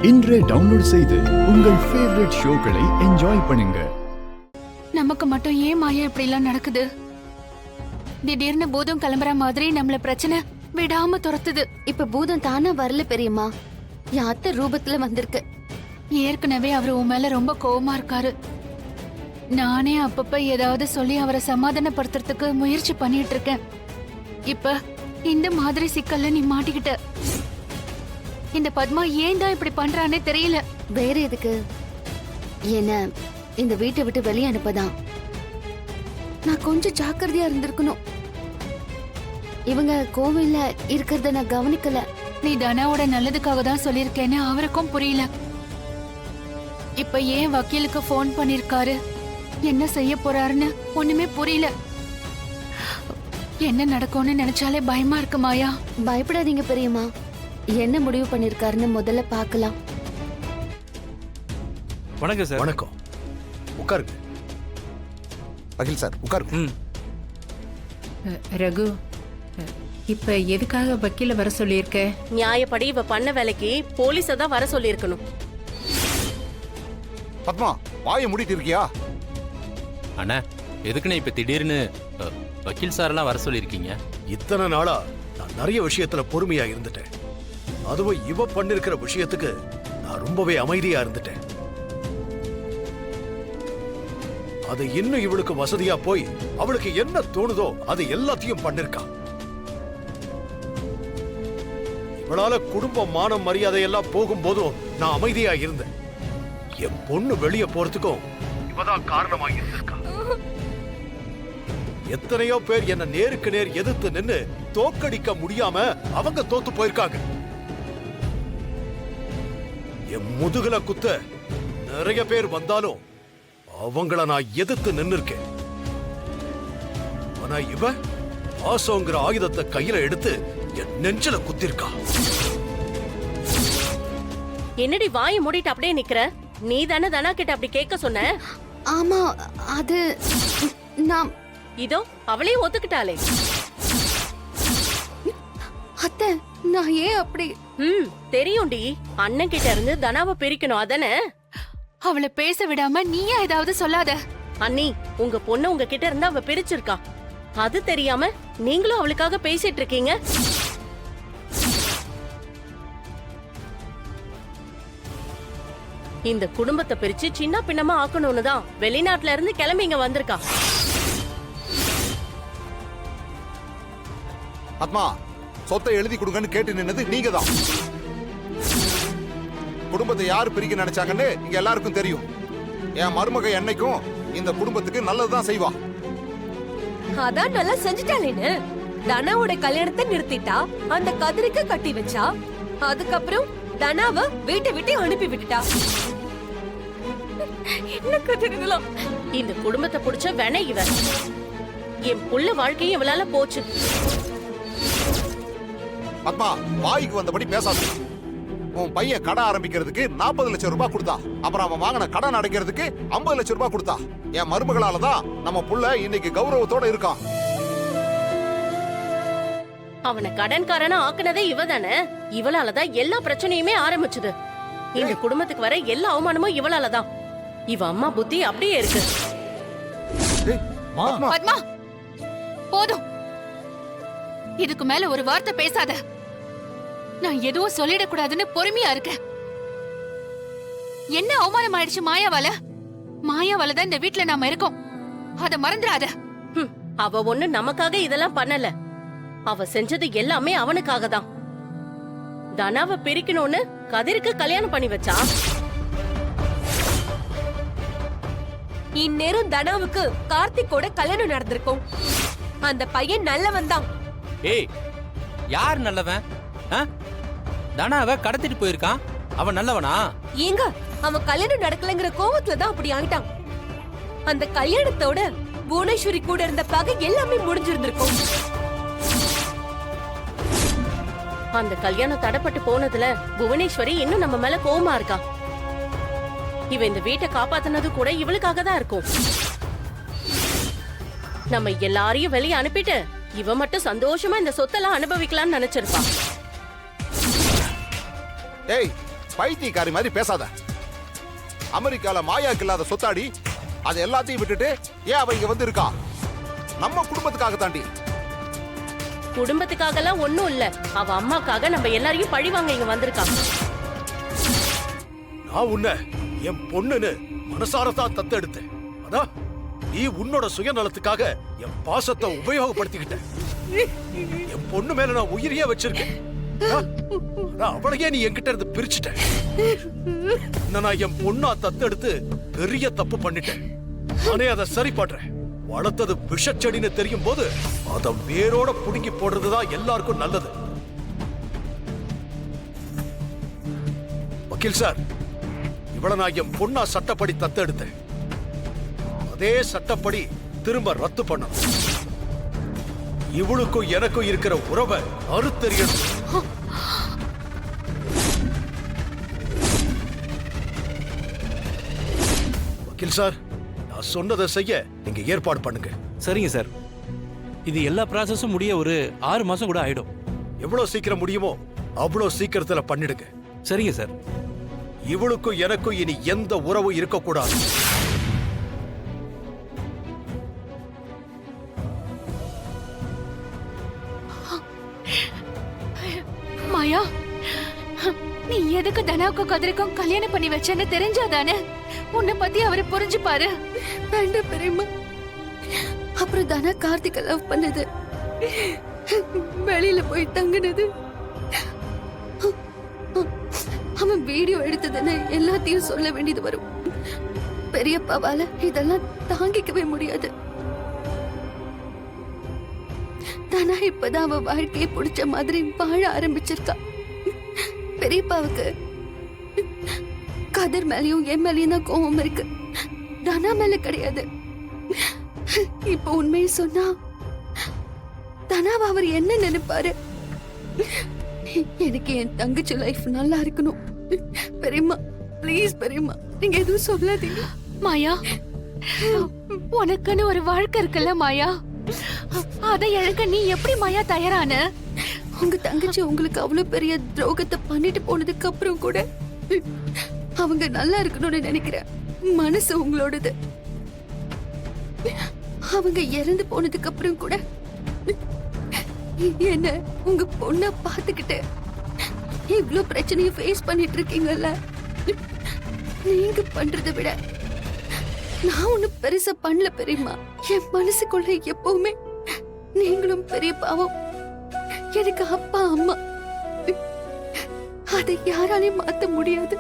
இன்றே டவுன்லோட் செய்து உங்கள் ஃபேவரட் ஷோக்களை என்ஜாய் பண்ணுங்க. நமக்கு மட்டும் ஏன் மாயா இப்படி எல்லாம் நடக்குது? திடீர்னு பூதம் கிளம்புற மாதிரி நம்மள பிரச்சனை விடாம துரத்துது. இப்ப பூதம் தானா வரல பெரியம்மா, என் அத்தை ரூபத்துல வந்திருக்கு. ஏற்கனவே அவர் உன் மேல ரொம்ப கோவமா இருக்காரு. நானே அப்பப்ப ஏதாவது சொல்லி அவரை சமாதானப்படுத்துறதுக்கு முயற்சி பண்ணிட்டு இருக்கேன். இப்ப இந்த மாதிரி சிக்கல்ல நீ மாட்டிக்கிட்ட. இந்த பத்மா ஏன் தான் இப்படி பண்றானே தெரியல. வேற எதுக்கு? என்ன இந்த வீட்டை விட்டு வெளியே அனுப்பதான். நான் கொஞ்சம் ஜாக்கிரதையா இருந்திருக்கணும். இவங்க கோவில்ல இருக்கிறத நான் கவனிக்கல. நீ தனாவோட நல்லதுக்காக தான் சொல்லிருக்கேன்னு அவருக்கும் புரியல. இப்ப ஏன் வக்கீலுக்கு போன் பண்ணிருக்காரு, என்ன செய்ய போறாருன்னு ஒண்ணுமே புரியல. என்ன நடக்கும்னு நினைச்சாலே பயமா இருக்கு மாயா. பயப்படாதீங்க பெரியம்மா, என்ன முடிவு பண்ணிருக்காருன்னு முதல்ல பார்க்கலாம். வணக்கம் சார். வணக்கம், உட்காருங்க. அகில் சார் உட்காருங்க. ரகு, இப்ப எதுக்காக வக்கீல வர சொல்லியிருக்க? நியாயப்படி இவ பண்ண வேலைக்கு போலீஸ தான் வர சொல்லியிருக்கணும். பத்மா, வாயை மூடிட்டு இருக்கியா? அண்ணா, எதுக்குண்ணே இப்ப திடீர்னு வக்கீல் சார் எல்லாம் வர சொல்லியிருக்கீங்க? இத்தனை நாளா நான் நிறைய விஷயத்துல பொறுமையா இருந்துட்டேன். அதுவும் இவ பண்ணிருக்கிற விஷயத்துக்கு நான் ரொம்பவே அமைதியா இருந்துட்டேன். அது இன்னும் இவளுக்கு வசதியா போய் அவளுக்கு என்ன தோணுதோ அது எல்லாத்தையும் பண்ணிருக்கா. இவளால குடும்பம் மானம் மரியாதை எல்லாம் போகும்போதும் நான் அமைதியா இருந்தேன். என் பொண்ணு வெளியே போறதுக்கும் இவதான் காரணமா இருந்திருக்கா. எத்தனையோ பேர் என்ன நேருக்கு நேர் எதிர்த்து நின்னு தோக்கடிக்க முடியாம அவங்க தோத்து போயிருக்காங்க. என் முதுகுல குத்த நிறைய பேர் வந்தாலும் அவங்கள நான் எதிர்த்து நின்னு இருக்கேன். ஆனா இவ ஆசோங்கிற ஆயுதத்தை கையில எடுத்து என் நெஞ்சில குத்திருக்கா. என்னடி வாயை மூடிட்டு அப்படியே நிக்கிற? நீ தானே தனா கிட்ட அப்படி கேட்க சொன்ன? ஆமா, அது நான். இதோ அவளே ஒத்துக்கிட்டாளே. அத்தை, நான் ஏன் அப்படி? தெரியும்டி, அண்ணன் கிட்ட இருந்து தனாவை பிரிக்கணும் அதானே? அவளை பேச விடாம நீயா ஏதாவது சொல்லாத. அண்ணி, உங்க பொண்ணு உங்க கிட்ட இருந்து அவ பிரிச்சிருக்கா. அது தெரியாம நீங்களும் அவளுக்காக பேசிட்டு இருக்கீங்க. இந்த குடும்பத்தை பிரிச்சு சின்ன பின்னமா ஆக்கணும்னு தான் வெளிநாட்டுல இருந்து கிளம்பி இங்க வந்திருக்கா. பத்மா, சொத்தை எழுதி கொடுங்கன்னு கேட்டு நின்னது நீங்க தான். குடும்பத்தை யாரு பிரிக்க நினைச்சாங்கன்னு இங்க எல்லாருக்கும் தெரியும். என் மருமக என்னைக்கும் இந்த குடும்பத்துக்கு நல்லதுதான் செய்வா. அதான் நல்லா செஞ்சுட்டாளேன்னு தனாவோட கல்யாணத்தை நிறுத்திட்டா, அந்த கதிரிக்க கட்டி வச்சா, அதுக்கப்புறம் தனாவ வீட்டை விட்டு அனுப்பி விட்டுட்டா. என்ன கதிரிலாம்? இந்த குடும்பத்தை புடிச்ச வேண இவ. என் புள்ள வாழ்க்கையும் இவளால போச்சு. பத்மா, வாய்க்கு வந்தபடி பேசாது. உன் பையன் கடை ஆரம்பிக்கிறதுக்கு 40 லட்சம் ரூபாய் கொடுத்தா. அப்புறம் அவன் வாங்கின கடன் அடைக்கிறதுக்கு 50 லட்சம் ரூபாய் கொடுத்தா. என் மருமகளால தான் நம்ம புள்ள இன்னைக்கு கௌரவத்தோட இருக்கான். அவனை கடன்காரனா ஆக்குனதே இவ தானே. இவளாலதான் எல்லா பிரச்சனையுமே ஆரம்பிச்சது. இந்த குடும்பத்துக்கு வர எல்லா அவமானமும் இவளாலதான். இவ அம்மா புத்தி அப்படியே இருக்கு. பத்மா, போதும். இதுக்கு மேல ஒரு வார்த்தை பேசாத. நான் எதுவும் சொல்லிடக்கூடாதுன்னு பொறுமையா இருக்கேன். என்ன அவமானம் ஆயிடுச்சு மாயாவால. மாயாவால தான் இந்த வீட்டுல நாம இருக்கோம், அத மறந்துடாத. அவ ஒண்ணு நமக்காக இதெல்லாம் பண்ணல. அவ செஞ்சது எல்லாமே அவனுக்காக தான். தனாவை பிரிக்கணும்னு கதிருக்கு கல்யாணம் பண்ணி வச்சா. இந்நேரம் தனாவுக்கு கார்த்திக்கோட கல்யாணம் நடந்திருக்கும். அந்த பையன் நல்லவன் தான். ஏய், யார் நல்லவன்? தனாவை கடத்திட்டு போயிருக்கான், அவன் நல்லவனா? ஏங்க, அவன் கல்யாணம் நடக்கலங்கிற கோவத்துல தான் அப்படி ஆயிட்டான். அந்த கல்யாணத்தோட புவனேஸ்வரி கூட இருந்த பகை எல்லாமே முடிஞ்சிருந்திருக்கும். அந்த கல்யாணம் தடைப்பட்டு போனதுல புவனேஸ்வரி இன்னும் நம்ம மேல கோவமா இருக்கா. இவ இந்த வீட்டை காப்பாத்தினது கூட இவளுக்காக தான் இருக்கும். நம்ம எல்லாரையும் வெளியே அனுப்பிட்டு இவ மட்டும் சந்தோஷமா இந்த சொத்தெல்லாம் அனுபவிக்கலாம்னு நினைச்சிருப்பா. ஏய், பைத்தியக்காரி மாதிரி பேசாத. அமெரிக்கால மாயாக்கு இல்லாத சொத்தாடி அது எல்லாத்தையும் விட்டுட்டு ஏன் அவ இங்க வந்து இருக்கா? நம்ம குடும்பத்துக்காக தாண்டி. குடும்பத்துக்காக எல்லாம் ஒண்ணும் இல்ல, அவ அம்மாக்காக நம்ம எல்லாரையும் பழி வாங்க இங்க வந்திருக்கா. நான் உன்னை என் பொண்ணுன்னு மனசாரதான் தத்தெடுத்தேன். அதான் நீ உன்னோட சுயநலத்துக்காக என் பாசத்தை உபயோகப்படுத்திக்கிட்ட. என் பொண்ணு மேல நான் உயிரியே வச்சிருக்கேன். அவளையே நீ என்கிட்ட இருந்து பிரிச்சுட்ட. நான் என் பொண்ணா தத்தெடுத்து பெரிய தப்பு பண்ணிட்டேன். நானே அதை சரி பண்றேன். வளர்த்தது விஷச்செடின்னு தெரியும் போது அதை வேரோட புடுங்கி போடுறதுதான் எல்லாருக்கும் நல்லது. வக்கீல் சார், இவளை நான் என் பொண்ணா சட்டப்படி தத்தெடுத்தேன். அதே சட்டப்படி திரும்ப ரத்து பண்ணணும். இவளுக்கும் எனக்கும் இருக்கிற உறவை அறுத்தெறியணும். வக்கீல் சார், நான் சொன்னதை செய்ய நீங்க ஏற்பாடு பண்ணுங்க. சரிங்க சார். இது எல்லா ப்ராசஸும் முடிய ஒரு 6 மாசம் கூட ஆயிடும். எவ்வளவு சீக்கிரம் முடியுமோ அவ்வளவு சீக்கிரத்துல பண்ணிடுங்க. சரிங்க சார். இவளுக்கும் எனக்கும் இனி எந்த உறவும் இருக்கக்கூடாது. மாயா, நீ எதுக்கு தனாவுக்கும் கதிரிக்கும் கல்யாணம் பண்ணி வச்சேன்னு தெரிஞ்சாதானே உன்னை பத்தி அவரை புரிஞ்சுப்பாரு. வேண்டாம் பெரியம்மா. அப்புறம் தானா கார்த்திக லவ் பண்ணது, வெளியில போய் தங்குனது, அவன் வீடியோ எடுத்ததுன்னு எல்லாத்தையும் சொல்ல வேண்டியது வரும். பெரியப்பாவால இதெல்லாம் தாங்கிக்கவே முடியாது. தானா இப்பதான் அவ வாழ்க்கையை பிடிச்ச மாதிரி வாழ ஆரம்பிச்சிருக்கா. பெரியப்பாவுக்கு கதிர் மேலயும் என் மேலயும் தான் கோபம் இருக்கு, தானா மேல கிடையாது. இப்ப உண்மையை சொன்னா தானாவ அவர் என்ன நினைப்பாரு? எனக்கு என் தங்கச்சி லைஃப் நல்லா இருக்கணும். பெரியம்மா ப்ளீஸ் பெரியம்மா, நீங்க எதுவும் சொல்லாதீங்க. மாயா, உனக்குன்னு ஒரு வாழ்க்கை இருக்குல்ல மாயா, அதை இழக்க நீ எப்படி மாயா தயாரான? உங்க தங்கச்சி உங்களுக்கு அவ்வளவு பெரிய துரோகத்தை பண்ணிட்டு போனதுக்கு அப்புறம் கூட அவங்க நல்லா இருக்கணும்னு நினைக்கிறேன். மனசு உங்களோடது. அவங்க இறந்து போனதுக்கு அப்புறம் கூட என்ன உங்க பொண்ணா பாத்துக்கிட்டு இவ்ளோ பிரச்சனையை ஃபேஸ் பண்ணிட்டு இருக்கீங்கல்ல, நீங்க பண்றதை விட நான் ஒண்ணு பெருசா பண்ணல பெரியம்மா. என் மனசுக்குள்ள எப்பவுமே நீங்களும் பெரிய பாவம், எனக்கு அப்பா அம்மா. அதை யாராலையும் மாத்த முடியாது.